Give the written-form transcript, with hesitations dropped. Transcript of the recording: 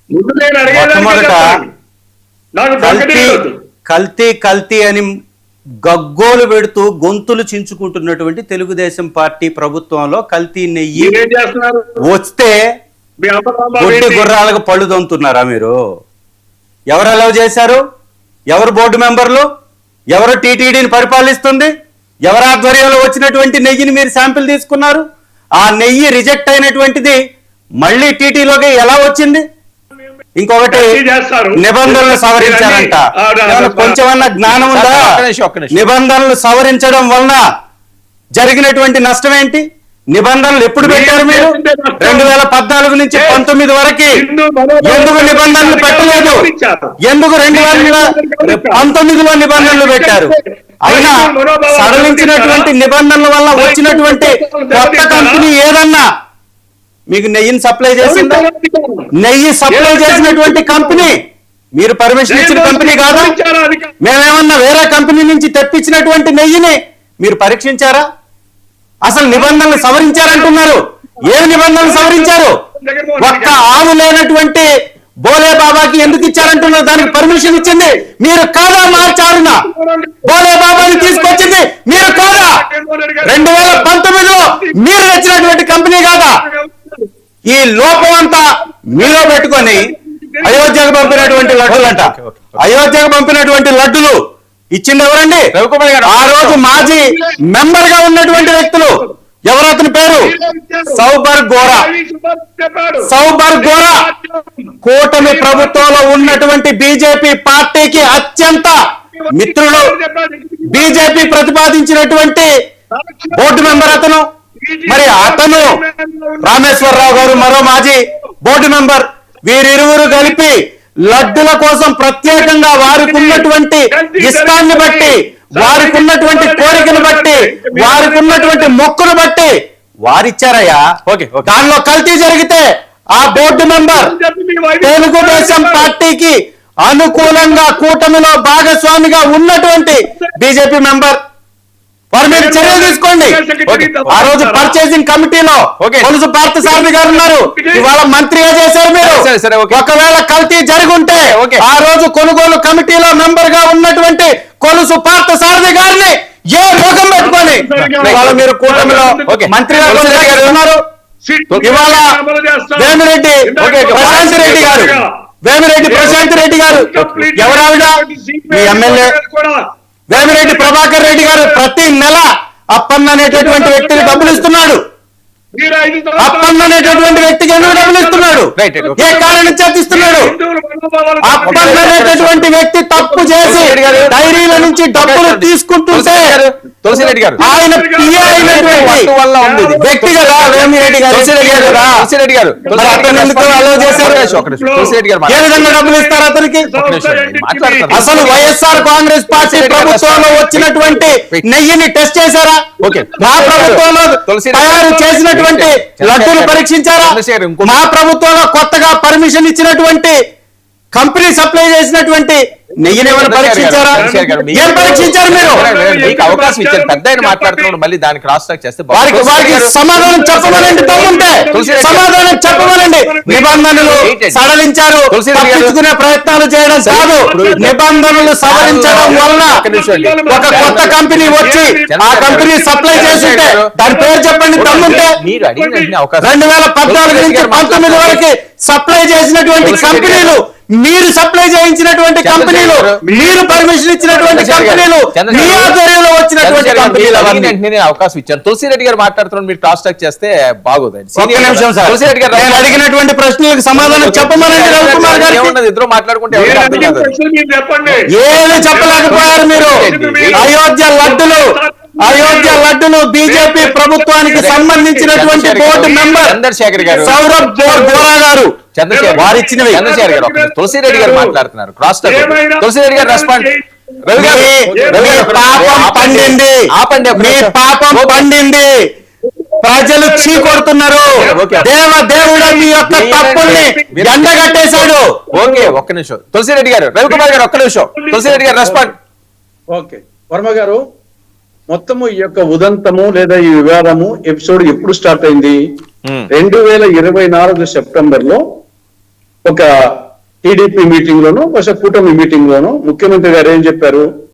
మొట్టమొదట కల్తీ కల్తీ అని గగ్గోలు పెడుతూ గొంతులు చించుకుంటున్నటువంటి తెలుగుదేశం పార్టీ ప్రభుత్వంలో కల్తీ నెయ్యి వస్తే బొడ్డి గుర్రాలకు పళ్ళు దొంతున్నారా మీరు? ఎవరు అలౌ చేశారు? ఎవరు బోర్డు మెంబర్లు? ఎవరు టీటీడీని పరిపాలిస్తుంది? ఎవరి ఆధ్వర్యంలో వచ్చినటువంటి నెయ్యిని మీరు శాంపిల్ తీసుకున్నారు? ఆ నెయ్యి రిజెక్ట్ అయినటువంటిది మళ్ళీ టీటీలోకి ఎలా వచ్చింది? ఇంకొకటి నిబంధనలు సవరించారంట. కొంచెమన్నా జ్ఞానం ఉందా? నిబంధనలు సవరించడం వలన జరిగినటువంటి నష్టం ఏంటి? నిబంధనలు ఎప్పుడు పెట్టారు మీరు? 2014 నుంచి 19 వరకు ఎందుకు నిబంధనలు పెట్టలేదు? ఎందుకు 2019లో నిబంధనలు పెట్టారు? అయినా సడలించినటువంటి నిబంధనల వల్ల వచ్చినటువంటి కొత్త కంపెనీ ఏదన్నా మీకు నెయ్యిని సప్లై చేసిందా? నెయ్యి సప్లై చేసినటువంటి కంపెనీ మీరు పర్మిషన్ ఇచ్చిన కంపెనీ కాదా? మేమేమన్నా వేరే కంపెనీ నుంచి తెప్పించినటువంటి నెయ్యిని మీరు పరీక్షించారా? అసలు నిబంధనలు సవరించారంటున్నారు. ఏమి నిబంధనలు సవరించారు? ఒక్క ఆవు లేనటువంటి బోలే బాబాకి ఎందుకు ఇచ్చారంటున్నారు? దానికి పర్మిషన్ ఇచ్చింది మీరు కాదా? మార్చారున బోలే బాబాని తీసుకొచ్చింది మీరు కాదా? 2019లో మీరు తెచ్చినటువంటి కంపెనీ కాదా? ఈ లోపం అంతా మీలో పెట్టుకొని అయోధ్యకు పంపినటువంటి లడ్డులంట. అయోధ్యకు పంపినటువంటి లడ్డులు ఇచ్చింది ఎవరండి? ఆ రోజు మాజీ మెంబర్ గా ఉన్నటువంటి వ్యక్తులు ఎవరు? అతని పేరు సౌబర్ గోరా. సౌబర్ గోరా కూటమి ప్రభుత్వంలో ఉన్నటువంటి బీజేపీ పార్టీకి అత్యంత మిత్రులు. బీజేపీ ప్రతిపాదించినటువంటి బోర్డు మెంబర్ అతను. మరి అతను రామేశ్వరరావు గారు మరో మాజీ బోర్డు మెంబర్. వీరిరువురు కలిపి లడ్డుల కోసం ప్రత్యేకంగా వారికి ఉన్నటువంటి ఇష్టాన్ని బట్టి, వారికి ఉన్నటువంటి కోరికను బట్టి, వారికి ఉన్నటువంటి మొక్కును బట్టి వారిచ్చారయ్యా. దానిలో కల్తీ జరిగితే ఆ బోర్డు మెంబర్ తెలుగుదేశం పార్టీకి అనుకూలంగా కూటమిలో భాగస్వామిగా ఉన్నటువంటి బీజేపీ మెంబర్. వారి మీద చర్యలు తీసుకోండి. ఆ రోజు పర్చేసింగ్ కమిటీలో కొలుసు పార్థసారథి గారు ఉన్నారు, ఇవాళ మంత్రిగా చేశారు మీరు. ఒకవేళ కల్తీ జరుగుంటే ఆ రోజు కొనుగోలు కమిటీలో మెంబర్ గా ఉన్నటువంటి కొలుసు పార్థసారథి గారిని ఏ ముఖం పెట్టుకొని ఇవాళ మీరు కూటమిలో మంత్రిగా ఉన్నారు. ఇవాళ వేమిరెడ్డి ప్రశాంత్ రెడ్డి గారు, వేమిరెడ్డి ప్రశాంత్ రెడ్డి గారు ఎవరావిడ? మీ ఎమ్మెల్యే వేమిరెడ్డి ప్రభాకర్ రెడ్డి గారు ప్రతి నెల అప్పన్న అనేటటువంటి వ్యక్తిని డబ్బులు ఇస్తున్నాడు. అప్పన్న అనేటటువంటి వ్యక్తికి ఎందుకు డబ్బులు ఇస్తున్నాడు? ఏ కారణం చేస్తున్నాడు? అప్పన్న అనేటటువంటి వ్యక్తి తప్పు చేసి డైరీల నుంచి డబ్బులు తీసుకుంటుంటే తులసిరెడ్డి గారు ఆయన పిఏ అయినటువంటి వ్యక్తి కదా వేమిరెడ్డి గారు. తులసిరెడ్డి గారు అలో చేశారు. ఏ విధంగా డబ్బులు ఇస్తారు అతనికి? అసలు వైఎస్ఆర్ కాంగ్రెస్ పార్టీ ప్రభుత్వంలో వచ్చినటువంటి నెయ్యిని టెస్ట్ చేశారా? మా ప్రభుత్వంలో తయారు చేసినటువంటి లడ్డూలు పరీక్షించారా? మా ప్రభుత్వంలో కొత్తగా పర్మిషన్ ఇచ్చినటువంటి కంపెనీ సప్లై చేసినటువంటి నెయ్యిని ఏమైనా పరీక్షించారా? ఏం పరీక్షించారు మీరు? మీకు అవకాశం ఇచ్చారు, పెద్ద ఆయన మాట్లాడుతున్నాడు, మళ్ళీ దానికి క్రాస్ టాక్ చేస్తే వారికి సమాధానం చెప్పమనండి. తమ్ముంటే సమాధానం చెప్పమనండి. నిబంధనలు సడలించారు, తప్పించుకునే ప్రయత్నాలు చేయడం కాదు. నిబంధనలు సవరించడం వలన ఒక కొత్త కంపెనీ వచ్చి ఆ కంపెనీ సప్లై చేస్తుంటే దాని పేరు చెప్పండి. తమ్ముంటే 2014 నుంచి 19 వరకు సప్లై చేసినటువంటి కంపెనీలు, మీరు సప్లై చేయించినటువంటి కంపెనీలు, మీరు పర్మిషన్ ఇచ్చినటువంటి కంపెనీలు, మీ ఆధ్వర్యంలో వచ్చినటువంటి కంపెనీలు అవకాశం ఇచ్చారు. తులసిరెడ్డి గారు మాట్లాడుతున్నారు, మీరు క్రాస్ టాక్ చేస్తే బాగోదండి. తులసిరెడ్డి గారు అడిగినటువంటి ప్రశ్నలకు సమాధానం చెప్పమనండి. రవికుమార్ గారు ఇద్దరు మాట్లాడుకుంటే ఏమి చెప్పలేకపోయారు మీరు? అయోధ్య లడ్డులు బీజేపీ ప్రభుత్వానికి సంబంధించినటువంటి బోర్డు మెంబర్ చంద్రశేఖర్ గారు, సౌరభ్ గోరా గారు వారిచ్చినవి. చంద్రశేఖర్ గారు తులసిరెడ్డి గారు మాట్లాడుతున్నారు, క్రాస్ టాక్. తులసిరెడ్డి గారు రెస్పాండ్. పాపం పండింది, ప్రజలు చీకొడుతున్నారు. దేవుడు మీ యొక్క తప్పుల్ని ఎండగట్టేశాడు. ఓకే, ఒక్క నిమిషం తులసిరెడ్డి గారు. రవికుమార్ గారు ఒక్క నిమిషం. తులసిరెడ్డి గారు రెస్పాండ్. ఓకే, వర్మ గారు, మొత్తము ఈ యొక్క ఉదంతము లేదా ఈ వివాదము ఎపిసోడ్ ఎప్పుడు స్టార్ట్ అయింది? 2024 సెప్టెంబర్ లో ఒక టీడీపీ మీటింగ్ లోను ఒక కూటమి మీటింగ్ లోను ముఖ్యమంత్రి గారు ఏం చెప్పారు?